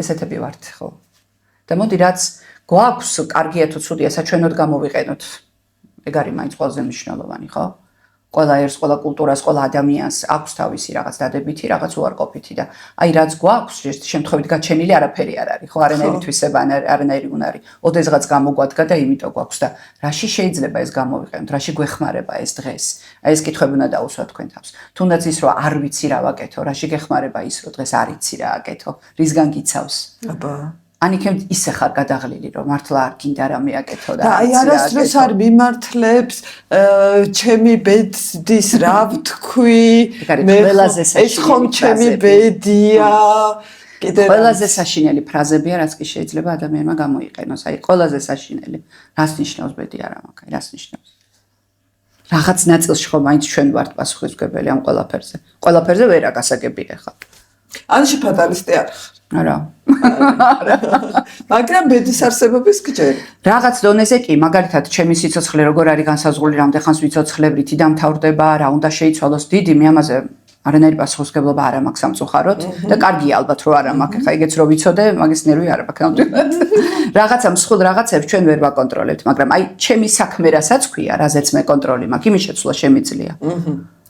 ესეთები ვართ, ხო? და მოდი რაც გვაქვს, კარგია თუ ცუდია, საჩვენოდ გამოვიყენოთ. ეგ არის მაინც ყველაზე მნიშვნელოვანი, ხო? ყველა ერთს, ყველა კულტურას, ყველა ადამიანს აქვს თავისი რაღაც დადებითი, რაღაც უარყოფითი და აი რაც გვაქვს, შემთხვევით გაჩენილი არაფერი არ არის, ხო? არანაირი თვისება, არანაირი უნარი. ოდესღაც გამოგვადგა და იმიტომ გვაქვს და რაში შეიძლება ეს გამოვიყენოთ, რაში გვეხმარება ეს დღეს? აი ეს კითხვები უნდა დაუსვათ თქვენ თავს. თუნდაც ის რომ არ ვიცი რა ვაკეთო, რაში გეხმარება ის რომ დღეს არ იცი რა აკეთო, რისგან გიცავს? აბა ანიქემ ისე ხარ გადაღლილი რომ მართლა არ გინდა რამე აკეთო და აი არასდროს არ მიმართლებს ჩემი ბედის რა ვთქვი მე ეს ხომ ჩემი ბედია ყველაზე საშინელი ფრაზებია რაც კი შეიძლება ადამიანმა გამოიყენოს აი ყველაზე საშინელი რას ნიშნავს ბედი არა მაგ რას ნიშნავს რაღაც ნაწილში ხომ მაინც ჩვენ ვართ პასუხისმგებელი ამ ყველაფერზე ვერა გასაგებია ხა ანში ფატალისტი არ არა მაგრამ ბედის არსებობის გჯერი რაღაც დონეზე კი მაგალითად ჩემი სიცოცხლე როგორ არის განსაზღვრული რამდენხანს ვიცოცხლებ რითი დამთავრდება რა უნდა შეიცვალოს დიდი მე ამაზე არანაირი პასუხისმგებლობა არ მაქვს სამწუხაროდ და კარგია ალბათ რომ არ მაქვს ხა ეგეც რომ ვიცოდე მაგის ნერვი არ მაქვს ნამდვილად რაღაცა მსხვილ რაღაცებს ჩვენ ვერ ვაკონტროლებთ მაგრამ აი ჩემი საქმე რასაც ქვია რაზეც მე კონტროლი მაქვს იმის შეცვლა შემიძლია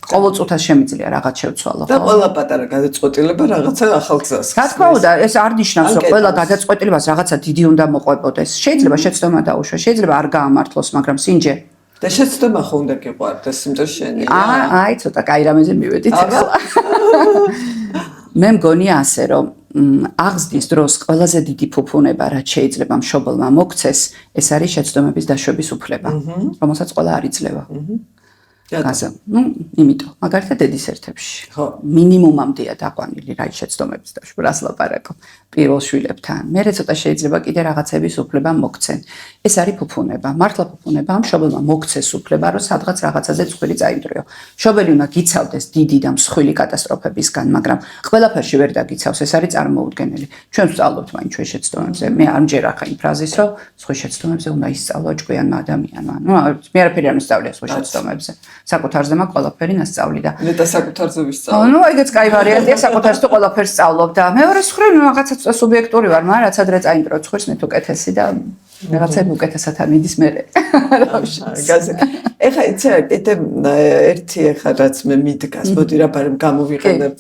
ყოველ წუთას შემიძლია რაღაც შევცვალო და ყველა პატარა გადაწყვეტილება რაღაცა ახალ გზას რა თქმა უნდა ეს არ ნიშნავს რომ ყველა გადაწყვეტილებას რაღაცა დიდი უნდა მოყვებოდეს შეიძლება შეცდომა დაუშვა შეიძლება არ გაამართლოს მაგრამ სინჯე და შეცდომა ხო უნდა გიყვარდეს იმიტომ შენია აი ცოტა კაი რამეზე მივედით ახლა მე მგონია ასე რომ აღზრდის დროს ყველაზე დიდი ფუფუნება რაც შეიძლება მშობელმა მოგცეს ეს არის შეცდომების დაშვების უფლება რომელსაც ყველა არ იძლევა გაზა. იმიტომ, მაგალითად დედის ერთებში. ხო. მინიმუმამდეა დაყვანილი რა შეცდომების და შურას ლაპარაკო პირველ შვილებთან. მერე ცოტა შეიძლება კიდე რაღაცების უფლება მოგცენ. ეს არის ფუფუნება. მართლა ფუფუნება ამ მშობელმა მოგცეს უფლება, რომ სადღაც რაღაცაზე წვირი წაიმტრიო. მშობელი უნდა გიცავდეს დიდი და მსხვილი კატასტროფებისგან, მაგრამ ყველაფერში ვერ დაგიცავს, ეს არის წარმოუდგენელი. ჩვენ ვსწავლობთ მაინც ჩვენ შეცდომებზე. მე არ მჯერა ხა იმ ფრაზის, რომ სხვა შეცდომებზე უნდა ისწავლო ჭკვიანმა ადამიანმა. მე არაფერი არ მსწავლია სხვა შეცდომებზე. საკუთარზე მაქვს ყველაფერი ნასწავლი და მე და საკუთარზე ვისწავლე. ეგეც კაი ვარიანტია, საკუთარს თუ ყველაფერს სწავლობ და მეორე მხრივ რაღაცა ცოტა სუბიექტური ვარ, მაგრამ რაც ადრე წაიმტრო ცხვირს მე თუ კეთესი და რაღაცები უკეთესად მიდის მე. გაზა. ეხა იცი კიდე ერთი ეხა რაც მე მიდგას, მოდი რა ბარემ გამოვიყენებ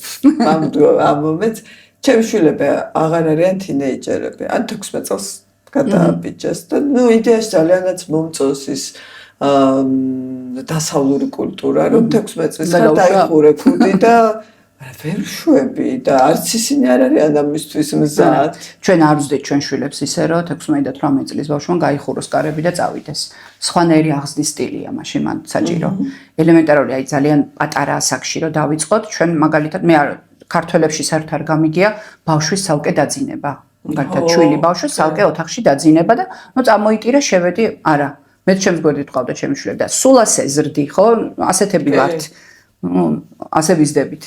ამ მომენტს. ჩემი შვილები აღარ არიან თინეიჯერები, ან 16 წელს გადააბიჯეს და იდეაში ძალიანაც მომწონს ის დასავლური კულტურა, რომ 16 წელს დაიხურე ქუდი და ვერ შვები და არც ისინი არ არიან ამისთვის მზად. ჩვენ არ ვზდით ჩვენ შვილებს ისე, რომ 16 და 18 წლის ბავშვმა გაიხუროს კარები და წავიდეს. სხვანაირი აღზრდის სტილია მაშინ მან საჭირო. ელემენტარული, აი ძალიან პატარა ასაკში რომ დავიწყოთ, ჩვენ მაგალითად მე არ ქართველებში საერთოდ არ გამიგია ბავშვის სალკე დაძინება. მაგალითად ჩვილი ბავშვის სალკე ოთახში დაძინება და წამოიტირე შევედი, არა. მე ჩემს გვერდით ყავდა ჩემი შვილები და სულ ასე ზრდი, ხო? ასეთები ვართ. ასე ვიზდებით.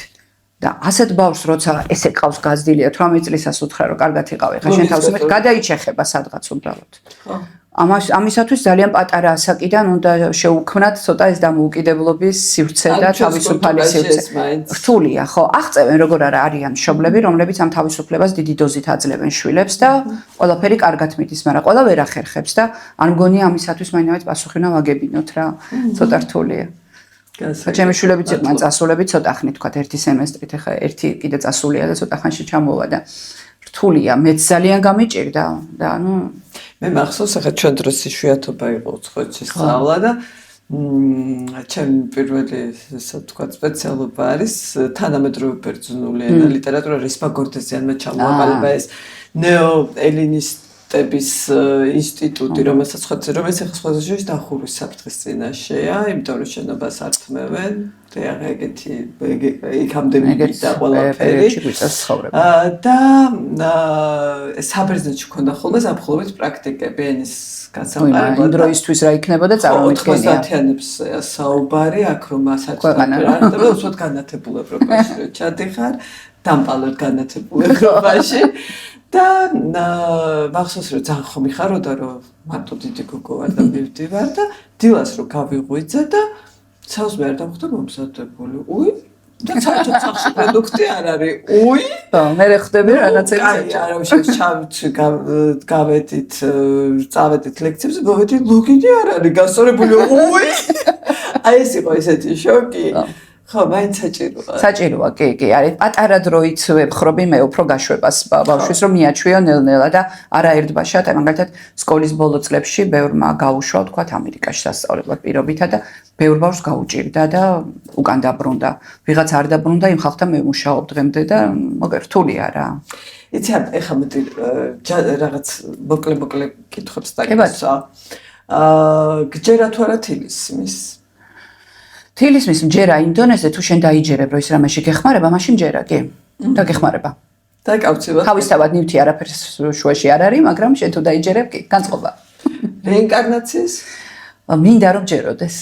და ასეთ ბავშვს როცა ესე ყავს გაზრდილია 18 წლისას უთხრა რომ კარგად იყავი, ხა შენ თავს უმეტ გადაიჩეხება სადღაც უბრალოდ. ამისათვის ძალიან პატარა ასაკიდან უნდა შეუქმნათ ცოტა ეს დამოუკიდებლობის სივრცე და თავისუფალი სივრცე. რთულია, ხო? აღწევენ როგორ არა არიან მშობლები, რომლებიც ამ თავისუფლებას დიდი დოზით აძლევენ შვილებს და ყველაფერი კარგად მიდის, მაგრამ ყველა ვერ ახერხებს და არ მგონია ამისათვის მაინც პასუხი უნდა ვაგებინოთ რა. ცოტა რთულია. ჩემი შვილებიც იყვნენ წასულები ცოტა ხნით თქვა ერთი სემესტრით, ეხა ერთი კიდე წასულია და ცოტა ხანში ჩამოვა და რთულია, მეც ძალიან გამიჭირდა და მე მახსოვს ახლა ჩვენ დროს იშვიათობა იყო უცხოეთში სწავლა და ჩემი პირველი ესე თქვა სპეციალობა არის თანამედროვე ბერძნული ენა ლიტერატურა რისპა გორდეზიანმა ჩამოაყალიბა ეს ნეო-ელინისტების ინსტიტუტი, რომელსაც ახლა სხვადასხვა დახურვის საფრთხის წინაშეა, იმიტომ რომ შენობას ართმევენ ეგეთი იქამდე მივიდა ყველაფერი და საბერძნეთში ქონდა ხოლმე ზაფხულობით პრაქტიკები ენის გასაყარებლად. იმ დროისთვის რა იქნებოდა წარმოიდგენია. 90-იანებს საუბარი აქ რომ საერთოდ უსვათ განათებულ ევროპაში რო ჩადიხარ, დამპალად განათებულ ევროპაში და მახსოვს რომ ძალიან ხომ მიხაროდა რომ მარტო დიდი გოგო ვარ და მივდივარ და დილას რო გავიღვიძე და ცელს ვერ დავხვდა მომზადებული. უი და საერთოდ სახში პროდუქტი არ არის. უი მე ხდები რაღაცები საერთოდ. არა შევჩავთ გავედით წავედით ლექციებზე, მოვედი ლოგინი არ არის გასწორებული. უი აი ეს იყო ესეთი შოკი. ხო, მაინც საჭიროა. საჭიროა, კი, არის. პატარა დროით ვებხრობი მე უფრო გაშვებას ბავშვის რომ მიაჩვიო ნელ-ნელა და არა ერთბაშად, მაგალითად სკოლის ბოლო წლებში ბევრმა გაუშვა, თქვა ამერიკაში სასწავლებლად პირობითა და ბევრ ბავშვს გაუჭირდა და უკან დაბრუნდა. ვიღაც არ დაბრუნდა, იმ ხალხთან მე ვმუშაობ დღემდე და რთულია რა. იცი, ეხლა მოდი რაღაც მოკლე კითხვებს დაგისვა. გჯერა თუ არა თილისმის? თილისმის მჯერა იმ დონეზე თუ შენ დაიჯერებ რომ ის რამეში გეხმარება, მაშინ მჯერა, კი. და გეხმარება. დაკავწება. თავისთავად ნივთი არაფერს შუაში არ არის, მაგრამ შენ თუ დაიჯერებ, კი, განწყობა. რეინკარნაციის? მინდა რომ ჯეროდეს.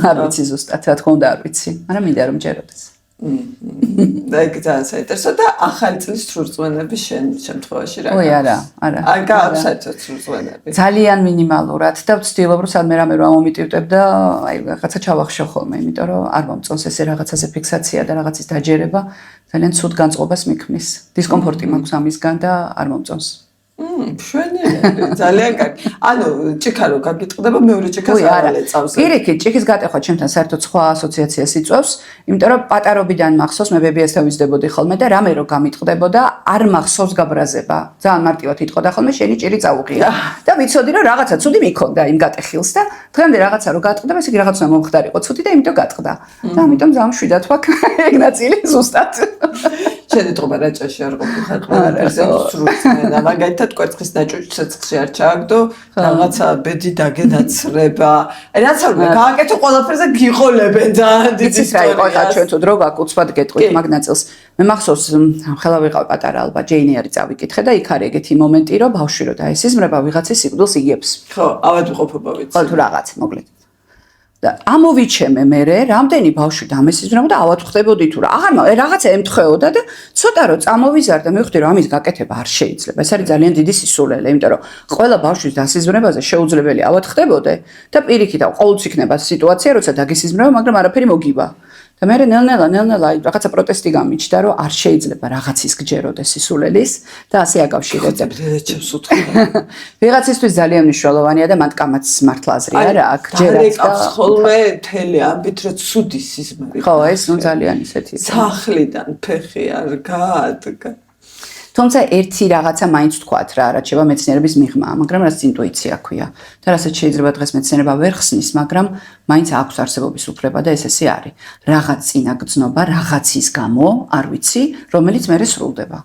არ ვიცი ზუსტად, რა თქმა უნდა არ ვიცი, მაგრამ მინდა რომ ჯეროდეს. და ეგ ძალიან საინტერესო და ახალი წლის სრულწლენები შენ შემთხვევაში რა? ой, არა. არ გააქვს საერთოდ სრულწლენები. ძალიან მინიმალურად და ვცდილობ რომ სადმე რამე რომ ამომიტივტებ და აი რაღაცა ჩავახშო ხოლმე, იმიტომ რომ არ მომწონს ესე რაღაცაზე ფიქსაცია და რაღაცის დაჯერება, ძალიან ცუდ განწყობას მიქმნის. დისკომფორტი მაქვს ამისგან და არ momწონს. მშვენიერი, ძალიან კარგი. ანუ ჭიქა რო გაგიტყდება, მეორე ჭიქას არ აწევს. პირიქით, ჭიქის გატეხვა ჩემთან საერთოდ სხვა ასოციაციას იწვევს, იმიტომ რომ პატარობიდან მახსოვს მე ბებიასთან ვიზდებოდი ხოლმე და რამე რო გამიტყდებოდა, არ მახსოვს გაბრაზება. ძალიან მარტივად იტყოდა ხოლმე, შენი ჭირი წაუღია. და ვიცოდი რომ რაღაცა ცუდი მიქონდა იმ გატეხილს და დღემდე რაღაცა რო გატყდება, ესე იგი რაღაც უნდა მომხდარიყო ცუდი და იმიტომ გატყდა. და ამიტომ ძალიან მშვიდად ვაქვს ეგ ნაწილი ზუსტად. შენი თქმა რაჭაში არ ყოფილიყარ ყველაფერზე სრულწმენა მაგალითად კვერცხის ნაჭუჭი ცეცხლში არ ჩააგდო რაღაცა ბედი დაგენაცრება რაც არ უნდა გააკეთო ყველაფერზე გიყოლებენ ძალიან დიდი იცით რა იყო ხა ჩვენ თუ დრო გაკუცბად გეტყვით მაგ ნაწილს მე მახსოვს ხელა ვიყავ პატარა ალბა ჯეინერი წავიკითხე და იქ არის ეგეთი მომენტი რომ ბავშვი რო დაესიზმრება ვიღაცის სიკვდილს იგებს ხო ავადმყოფობა ვიცი ყოველ თუ რაღაც მოკლედ და ამოვიჩემე მე რამდენი ბავშვი დამესიზმრება და ავად ხდებოდი თუ რა აღარ რაღაცა ემთხვეოდა და ცოტა რომ წამოვიზარდა მივხვდი რომ ამის გაკეთება არ შეიძლება ეს არის ძალიან დიდი სისულელე იმიტომ რომ ყველა ბავშვის დასიზმრებაზე შეუძლებელი ავად ხდებოდე და პირიქით ყოველთვის იქნება სიტუაცია როცა დაგისიზმრება მაგრამ არაფერი მოგივა და მე ნელ-ნელა რაღაცა პროტესტი გამიჩნდა რომ არ შეიძლება რაღაცის გჯეროდეს სისულელის და ასე აკავშირებდა ვიღაცისთვის ძალიან მნიშვნელოვანია და მანტკამაც მართლა აზრი არა აქ ჯერაც და ხოლმე მთელი ამბით რომ ცუდი სიზმარი ხო ეს ნუ ძალიან ისეთი სახლიდან ფეხი არ გაადგა თუმცა ერთი რაღაცა მაინც თქვათ რა რაც შევა მეცნიერების მიღმა მაგრამ რაც ინტუიცია ქვია და რასაც შეიძლება დღეს მეცნიერება ვერ ხსნის მაგრამ მაინც აქვს არსებობის უფლება და ესე არის რაღაც წინაგრძნობა რაღაცის გამო არ ვიცი რომელიც მერე სრულდება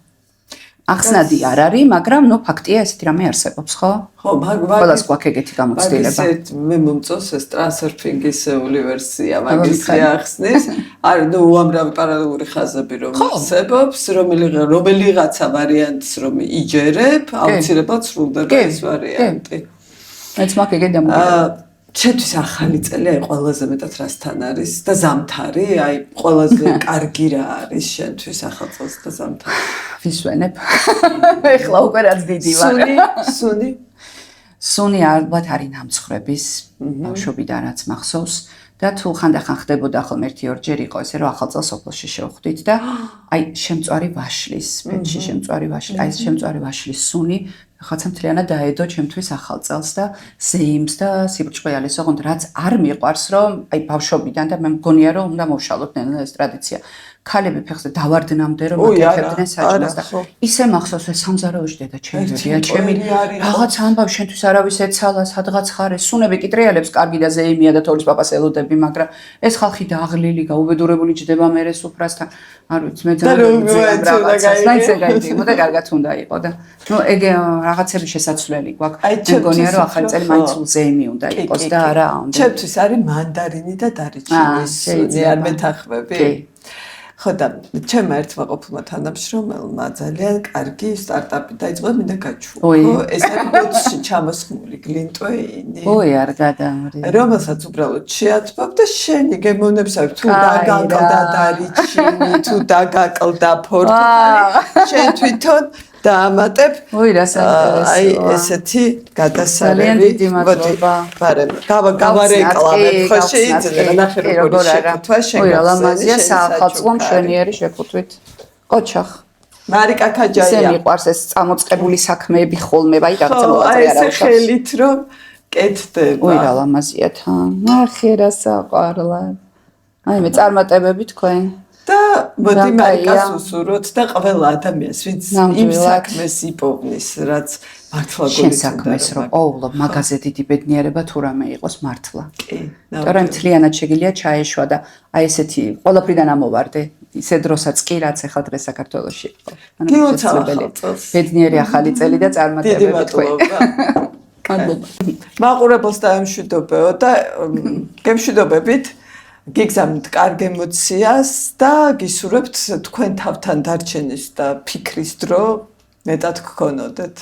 ახსნადი არ არის მაგრამ ნუ ფაქტია ესეთი რამე არსებობს ხო ხო ყველას გვაქვს ეგეთი გამოცდილება მე მომწონს ეს ტრანსერფინგის უნივერსია მაგისი ახსნის არის ნუ უამრავი პარალელური ხაზები რომ არსებობს რომელიღაცა ვარიანტს რომ იჯერებ აუცილებლად სრულდება ეს ვარიანტი მეც მაქვს ეგეთი დამოკიდებულება ჩემთვის ახალი წელი აი ყველაზე მეტად რასთან არის და ზამთარი აი ყველაზე კარგი რა არის შენთვის ახალ წელს და ზამთარი ვისვენებ ეხლა უკვე რაც დიდი ვარ სუნი ალბათ არის ნამცხრების ბავშვობიდან რაც მახსოვს და თუ ხანდახან ხდებოდა ხოლმე ერთი-ორჯერ იყო ესე რომ ახალ წელს სოფელში შევხვდით და აი შემწვარი ვაშლის პენში შემწვარი ვაშლი აი ეს შემწვარი ვაშლის სუნი ხაცა მთლიანად დაედო ჩემთვის ახალ წელს და ზეიმს და სიბრჭყვიალეს ოღონდ რაც არ მიყვარს რომ აი ბავშვობიდან და მე მგონია რომ უნდა მოვშალოთ ნელა ეს ტრადიცია ქალები ფეხზე დავარდნამდე რომ აკეთებდნენ საჭმელს და ისე მახსოვს ეს სამზარეულოში დედა ჩემი რაღაც ამბავ შენთვის არავის ეცალა სადღაც ხარ ეს სუნები კი ტრიალებს კარგი და ზეიმია და თორის პაპას ელოდები მაგრამ ეს ხალხი დაღლილი გაუბედურებული ჯდება მერე სუფრასთან არ ვიცი მე ძალიან და კარგად უნდა იყო და ნუ ეგ რაღაცები შესაძლებელი გვაქვს მეგონია რომ ახალი წელი მაინც ზეიმი უნდა იყოს და არა ჩემთვის არის მანდარინი და დარიჩინი სუნი არ მეთანხმები ხო და ჩემმა ერთმა ყოფილმა თანამშრომელმა ძალიან კარგი სტარტაპი დაიწყო მინდა გაჩვო ეს არის ბოთში ჩამოსხმული გლინტვეინი არ გადამრი რომელსაც უბრალოდ შეათბობ და შენი გემოვნებს აქვს თუ დაგაკლდა დარიჩინი თუ დაგაკლდა ფორტუნა შენ თვითონ დაამატებ რა საინტერესოა აი ესეთი გადასარევი ძალიან დიდი მადლობა ბარემ გავარეკლამებ ხო შეიძლება ნახე როგორ შეკუთვა შენ ლამაზია საახალწლო მშვენიერი შეკუთვით ოჩახ მარიკა ქაჯაია ისე მიყვარს ეს წამოწყებული საქმეები ხოლმე აი რაღაცა მოაწე არა ეს ხელით რომ კეთდება რა ლამაზია თან ნახე რა საყვარლა აი მე წარმატებები თქვენ და მოდი მარიკას უსურვოთ და ყველა ადამიანს ვინც იმ საქმეს იპოვნის რაც მართლა გულით საქმეს რომ ყოველობ მაღაზე დიდი ბედნიერება თუ რამე იყოს მართლა კი მაგრამ მთლიანად შეგიძლია ჩაეშვა და აი ესეთი ყველაფრიდან ამოვარდე ისე დროსაც კი რაც ახლა დღეს საქართველოში იყო ბედნიერი ახალი წელი და წარმატებები თქვენ მადლობა მაყურებელს დაემშვიდობეო და გემშვიდობებით გიგზავნით კარგ ემოციას და გისურვებთ თქვენ თავთან დარჩენის და ფიქრის დრო მეტად გქონოდეთ